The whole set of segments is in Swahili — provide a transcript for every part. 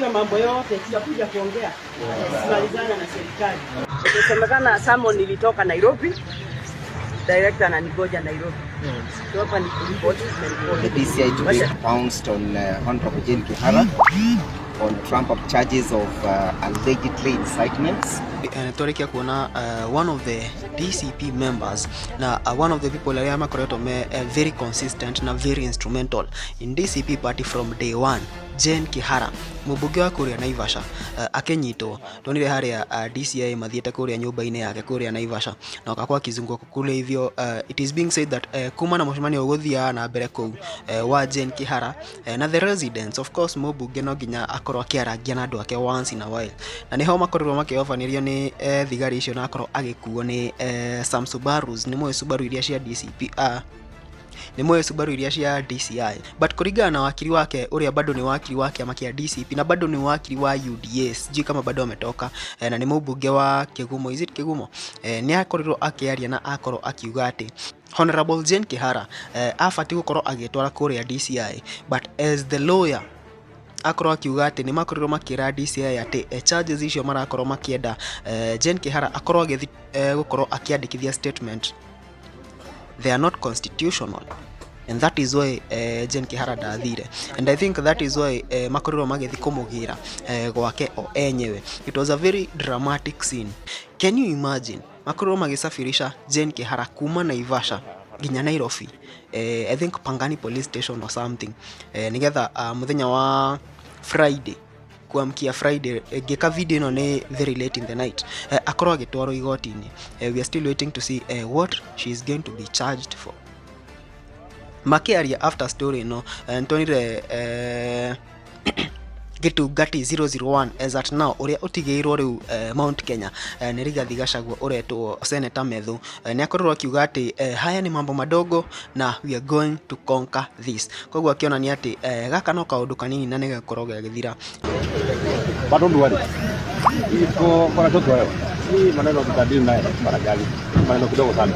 hiyo mambo yote tutakuja kuongea. Simalizana na serikali. Inasemekana Samo nilitoka Nairobi. Director ananigoja Nairobi. So hapa ni report. The DCI today pounced on Honorable Jane KIHARA on trump-up charges of allegedly incitements. Tuarikia kuona one of the DCP members na one of the people aliyama koreto me very consistent na very instrumental in DCP party from day one. Jane KIHARA mubuge wa kuria Naivasha akenyitwo tonire haria DCI mathiete kuria nyumba-ini yake kuria Naivasha na akakwa kizunguko kule hivyo. It is being said that kuma na mushimani uguthia na mbere ku wa Jane KIHARA na the residents of course mubuge no ginya akorwo akiaragia na andu ake once in a while na niho makorirwo makiofanĩrio ni thigari icio na akorwo agikuo ni some Subarus ni moyo Subaru iria cia DCP ni moyo Subaru iria cia DCI but kuringana na wakili wake uria bado ni wakili wake amakia DCP na bado ni wakili wa UDS sijui kama bado ametoka na ni mbunge wa Kigumo Kigumo ni akorirwo akiaria na akorwo akiuga ati Honorable Jane KIHARA afati gukorwo agitwara kuria DCI but as the lawyer akorwo akiuga ati ni makorirwo makira DCI ati charges icio marakorwo makienda Jane KIHARA akorwo agithi gukorwo akiandikithia statement they are not constitutional and that is why Jane KIHARA ndathire and I think that is why makorirwo magithi kumugira gwake o enyewe. It was a very dramatic scene. Can you imagine makorirwo magisafirisha Jane KIHARA kuma Naivasha ginya Nairobi I think Pangani police station or something nigetha muthenya wa Friday kuamkia Friday geka video no ni very late in the night akorwo agitwaro igoti-ini. We are still waiting to see what she is going to be charged for. Makiaria after story no ntonire gitu gati 001 as at now uria utigeirwo riu Mount Kenya ni Rigathi Gachagua uretwo Senator METHU ni akorwo akiuga ati haya ni mambo madogo na we are going to conquer this. Kogwa akiona ni ati gaka no kaundu kanini na ni gakorwo gagithira bado ndwari iko kwa watoto wao ni maneno tutadili naye mara gani maneno kidogo sana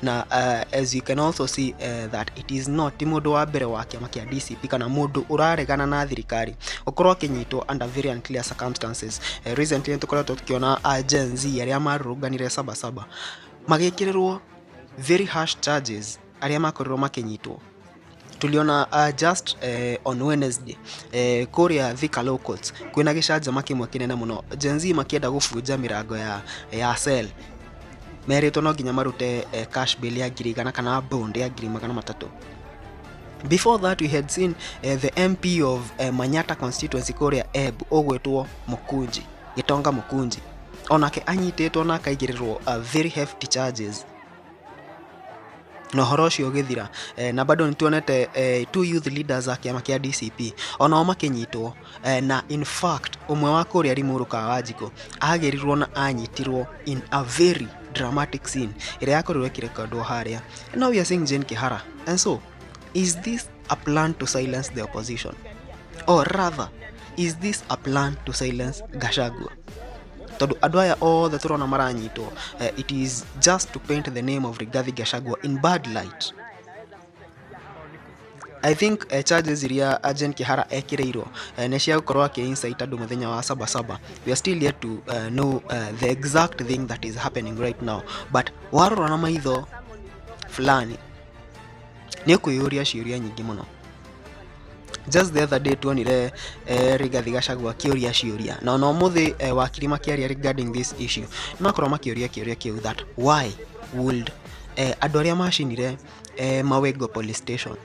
na as you can also see that it is not mundu wa mbere wake makia DCP kana mundu uraregana na thirikari ukorwo akinyitwo under very unclear circumstances. Recently tukoretwo tukiona Gen Z aria marunganire sabasaba magikirerwo very harsh charges aria makorirwo makinyitwo. Tuliona just on Wednesday kuria Thika locals kwina gicanja makimwe kinene muno Gen Z makienda gufunja mirango ya cell merito no ginya marute cash bill ya girigana kana bond ya girigana 300. Before that we had seen the MP of Manyata constituency kuria ogwetwo Mukunji Gitonga Mukunji onake anyitetwo na akaigirirwo very hefty charges no horoshi ogethira na bado nituonete two youth leaders ake makia DCP ona makinyitwo na in fact umwe wa kuria Rimuruka Wajiko agerirwo na anyitirwo in a very dramatic scene ira yakorirwo kirekodwo haria. Now we are seeing Jane KIHARA and so is this a plan to silence the opposition or rather is this a plan to silence Gachagua? Todo adwaya all the turona maranyito it is just to paint the name of Rigathi Gachagua in bad light. I think charges iria Jane KIHARA ekireiro necia gukorwo ke insight andu muthenya wa sabasaba. We are still yet to know the exact thing that is happening right now, but warora na maitho fulani ni kuyuria ciuria nyingi muno. Just the other day tuonire Rigathi Gachagua kiuria ciuria na no muthi wakiri makiaria regarding this issue makorwo makiuria kiu that why would andu aria mashinire Mawego police station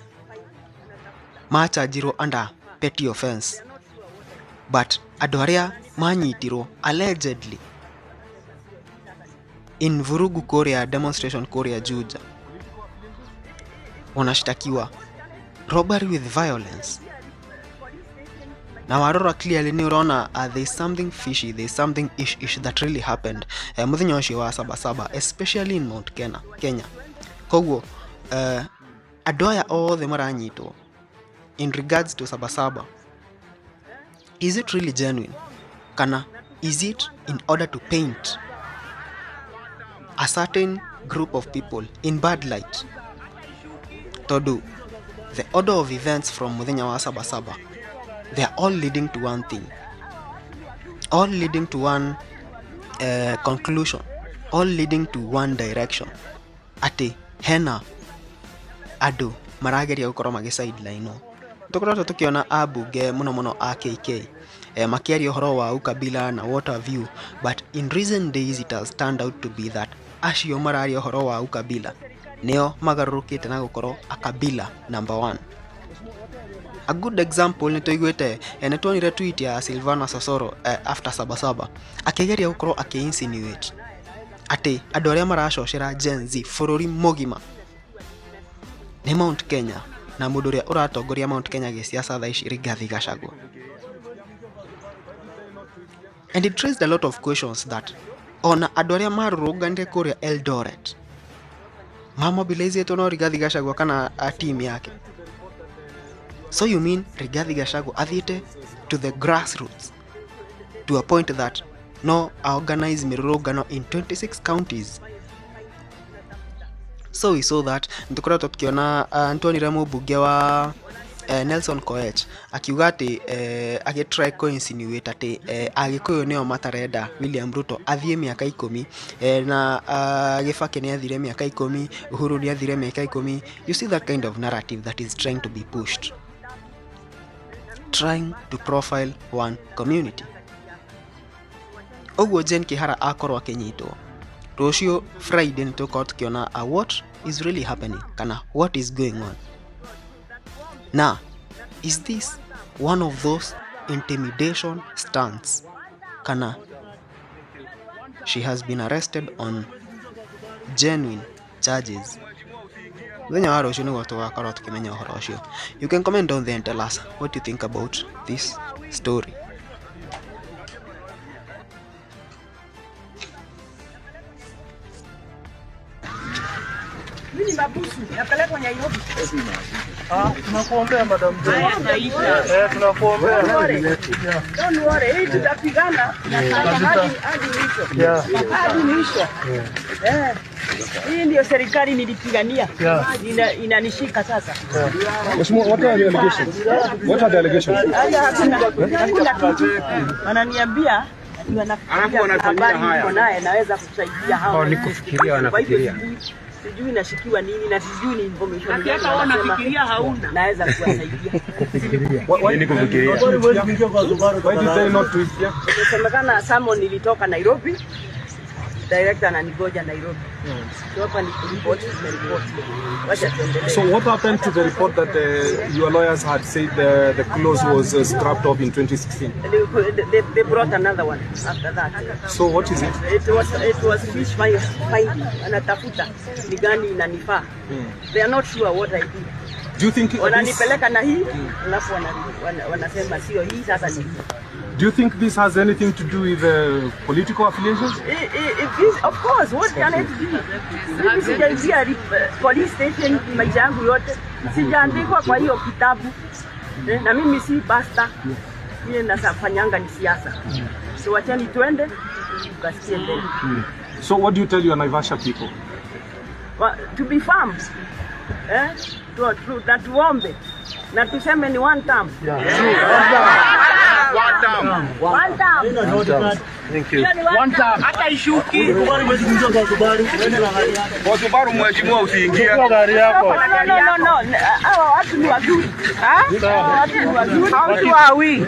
machajiro under petty offense but andu aria manyitirwo allegedly in vurugu kuria demonstration kuria Juja wanashtakiwa robbery with violence. Now warora clearly ni urona there is something fishy, there is something ish that really happened muthenya ucio wa sabasaba especially in Mount Kenya. Kogwo adoya all the maranyito in regards to sabasaba, is it really genuine? Kana is it in order to paint a certain group of people in bad light? Todo the order of events from muthenya wa Sabasaba, they are all leading to one thing, all leading to one conclusion, all leading to one direction. Ati hena adu marageria gukorwo magi sideline no tukoretwo tukiona abunge muno a KK makiaria uhoro wa ukabila na what have you, but in recent days it has turned out to be that acio mararia uhoro wa ukabila neo magarurukite na gukorwo akabila number 1. A good example ni tuiguite ene tuonire tweet ya Silvana Sosoro after Sabasaba akigeria gukorwo aki-insinuate ati andu aria maracocera Gen Z bururi mugima ni Mount Kenya na mundu uria uratongoria Mount Kenya gisiasa thaa ici Rigathi Gachagua. And it raised a lot of questions that ona andu aria marurunganire kuria Eldoret mamobilize no Rigathi Gachagua kana team yake. So you mean Rigathi Gachagua athiete to the grassroots to a point that no organize mirurungano in 26 counties. So we saw that ntukoretwo tukiona Antonio Mubunge wa Nelson Koech akiuga ati agitry coinsinuate ati agikuyu neo matarenda William Ruto athie miaka 10 na Gibaki ni athire miaka 10, Uhuru ni athire miaka 10. You see that kind of narrative that is trying to be pushed, trying to profile one community. Ogwo Jane Kihara akorwo akinyitwo rucio Friday nituko tukiona what is really happening kana what is going on. Now, is this one of those intimidation stunts? Kana she has been arrested on genuine charges. You can comment down there and tell us what you think about this story. Mimi mabusu napelekwa Nairobi. Tunakuombea madam. Tunakuombea. Don't worry, hii tutapigana hadi mwisho. Hii ndio serikali nilipigania. Inanishika sasa. What are the allegations? What are the allegations? Hakuna kitu. Wananiambia habari niko naye naweza kusaidia hao. Nikufikiria wanafikiria. Sijui nashikiwa nini na sijui ni information gani. Hata wanafikiria hauna. Naweza kuwasaidia. Nini kufikiria? Why did they not do it here? Semekana Salmon nilitoka Nairobi. Director ananigoja Nairobi. So hapa ni report. Wacha tuendelee. So what happened to the report that your lawyers had said the clause was scrapped off in 2016? They brought another one after that. So what is it? It was fish finding. Anatafuta ni gani inanifaa. They are not sure what I do. Do you think wananipeleka na hii alafu wanasema sio hii sasa ni. Do you think this has anything to do with political affiliations? Of course, what can it do? Sijaingia police station maisha yangu yote. Sijaandikwa kwa hiyo kitabu. Na mimi si basta. Mimi nasafanyanga ni siasa. So wachani tuende tukasikie mbele. So what do you tell your Naivasha people? Well, to be firm. Na tuombe. Na tuseme ni one term. One term. Thank you. One time. Hata ishuki. Kwa Subaru mheshimiwa usiingie. No. Hawa watu ni wazuri. Watu ni wazuri. How are we?